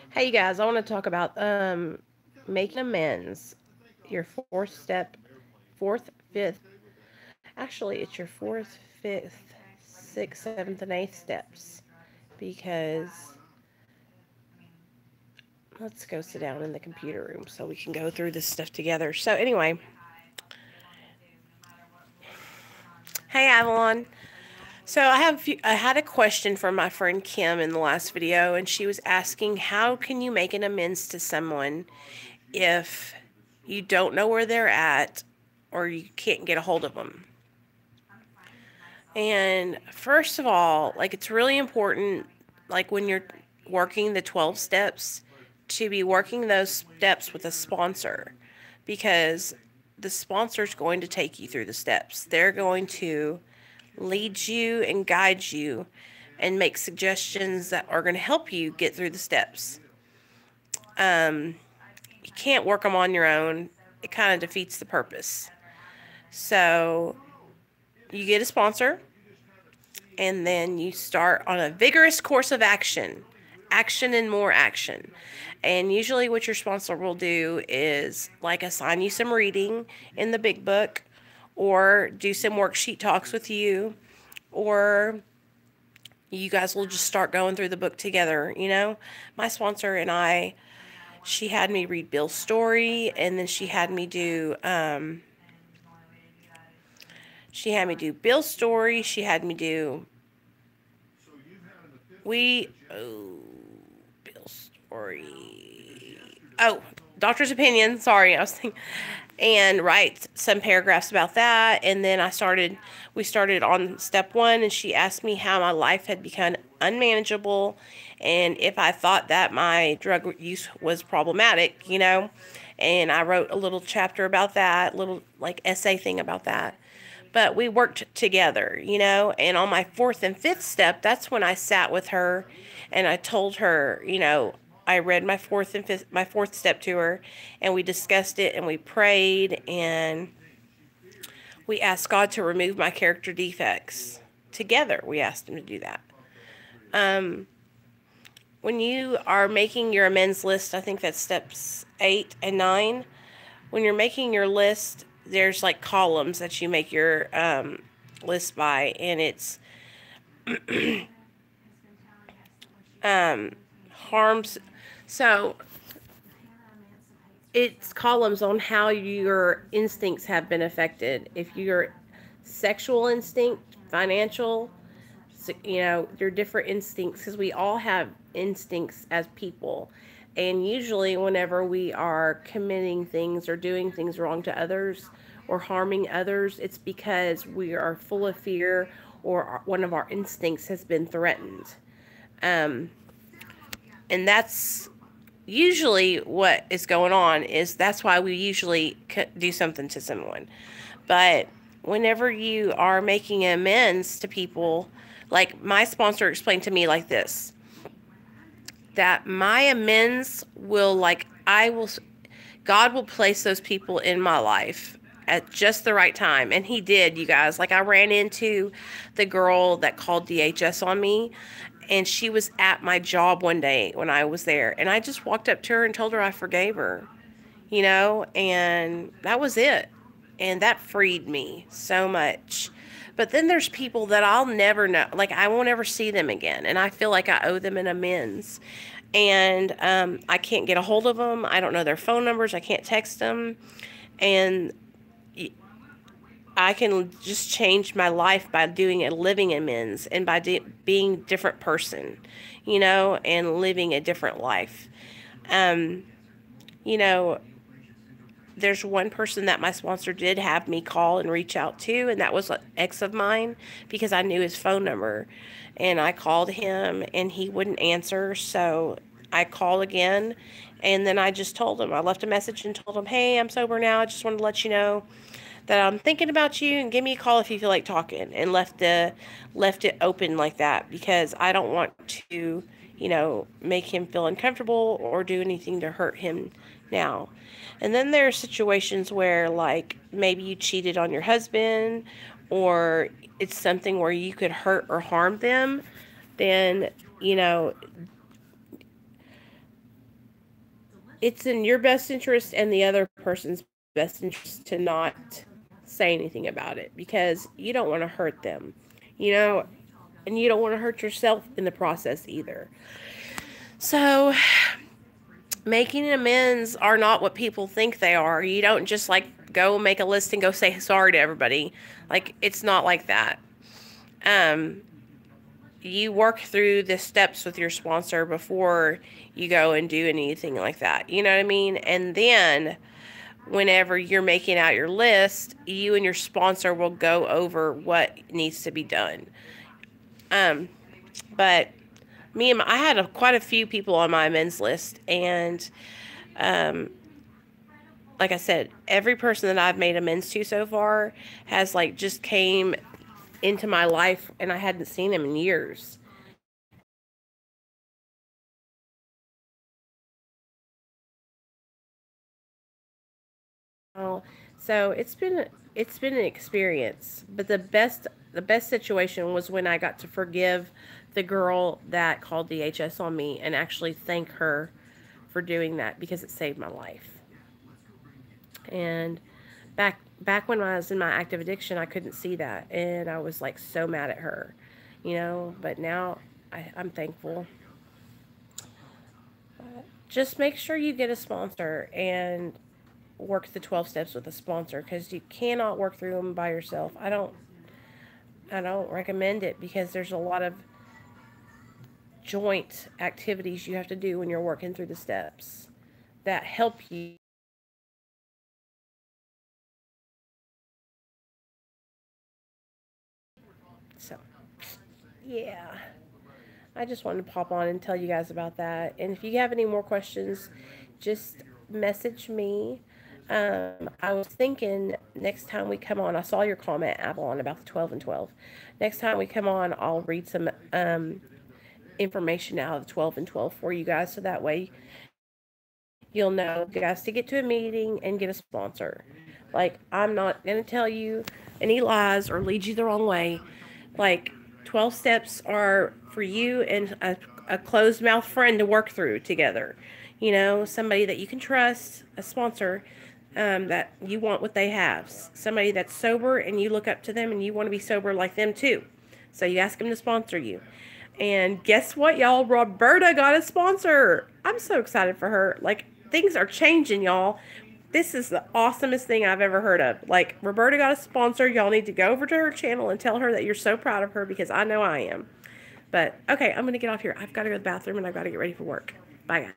Hey you guys, I want to talk about making amends. Your fourth step, fourth, fifth. Actually, it's your fourth, fifth, sixth, seventh, and eighth steps. Because let's go sit down in the computer room so we can go through this stuff together. So anyway, hey Avalon. So I had a question from my friend Kim in the last video, and she was asking how can you make an amends to someone if you don't know where they're at or you can't get a hold of them. And first of all, like it's really important, like when you're working the 12 steps, to be working those steps with a sponsor because the sponsor is going to take you through the steps. They're going to lead you and guide you and make suggestions that are going to help you get through the steps. You can't work them on your own. It kind of defeats the purpose. So you get a sponsor, and then you start on a vigorous course of action. Action and more action. And usually what your sponsor will do is like assign you some reading in the big book or do some worksheet talks with you, or you guys will just start going through the book together. You know, my sponsor and I, she had me read Bill's story, and then she had me do Bill's story. She had me do Bill's story. Oh, Doctor's Opinion. Sorry, I was thinking. And write some paragraphs about that. And then we started on step 1, and she asked me how my life had become unmanageable and if I thought that my drug use was problematic, you know. And I wrote a little chapter about that, little like essay thing about that. But we worked together, you know. And on my 4th and 5th step, that's when I sat with her and I told her, you know, I read my 4th step to her, and we discussed it, and we prayed, and we asked God to remove my character defects. Together, we asked Him to do that. When you are making your amends list, I think that's steps 8 and 9. When you're making your list, there's like columns that you make your list by, and it's harms. So it's columns on how your instincts have been affected. If your sexual instinct, financial, you know, your different instincts, because we all have instincts as people. And usually whenever we are committing things or doing things wrong to others or harming others, it's because we are full of fear or one of our instincts has been threatened. And that's usually what is going on, is that's why we usually do something to someone. But whenever you are making amends to people, like my sponsor explained to me like this, that my amends will, like, God will place those people in my life at just the right time. And He did, you guys. Like, I ran into the girl that called DHS on me, and she was at my job one day when I was there. And I just walked up to her and told her I forgave her, you know, and that was it. And that freed me so much. But then there's people that I'll never know, like I won't ever see them again, and I feel like I owe them an amends. And I can't get a hold of them. I don't know their phone numbers. I can't text them. And I can just change my life by doing a living amends and by being a different person, you know, and living a different life. You know, there's one person that my sponsor did have me call and reach out to, and that was an ex of mine, because I knew his phone number. And I called him, and he wouldn't answer, so I called again, and then I just told him. I left a message and told him, hey, I'm sober now. I just wanted to let you know that I'm thinking about you, and give me a call if you feel like talking, and left it open like that, because I don't want to, you know, make him feel uncomfortable or do anything to hurt him now. And then there are situations where, like, maybe you cheated on your husband, or it's something where you could hurt or harm them. Then, you know, it's in your best interest and the other person's best interest to not say anything about it, because you don't want to hurt them, you know, and you don't want to hurt yourself in the process either. So, making amends are not what people think they are. You don't just like go make a list and go say sorry to everybody. Like, it's not like that. Um, you work through the steps with your sponsor before you go and do anything like that. You know what I mean? And then whenever you're making out your list, you and your sponsor will go over what needs to be done. But I had quite a few people on my amends list, and like I said, every person that I've made amends to so far has like just came into my life, and I hadn't seen them in years. Oh, so it's been an experience, but the best situation was when I got to forgive the girl that called DHS on me and actually thank her for doing that, because it saved my life. And back when I was in my active addiction, I couldn't see that, and I was like so mad at her, But now I'm thankful. Just make sure you get a sponsor and work the 12 steps with a sponsor, because you cannot work through them by yourself. I don't recommend it, because there's a lot of joint activities you have to do when you're working through the steps that help you. So, yeah. I just wanted to pop on and tell you guys about that. And if you have any more questions, just message me. I was thinking next time we come on, I saw your comment, Avalon, about the 12 and 12. Next time we come on, I'll read some information out of the 12 and 12 for you guys, so that way you'll know, guys, to get to a meeting and get a sponsor. Like, I'm not going to tell you any lies or lead you the wrong way. Like, 12 steps are for you and a closed mouth friend to work through together. Somebody that you can trust, a sponsor, that you want what they have. Somebody that's sober and you look up to them and you want to be sober like them too. So you ask them to sponsor you. And guess what, y'all? Roberta got a sponsor. I'm so excited for her. Like, things are changing, y'all. This is the awesomest thing I've ever heard of. Like, Roberta got a sponsor. Y'all need to go over to her channel and tell her that you're so proud of her, because I know I am. But, okay, I'm going to get off here. I've got to go to the bathroom and I've got to get ready for work. Bye, guys.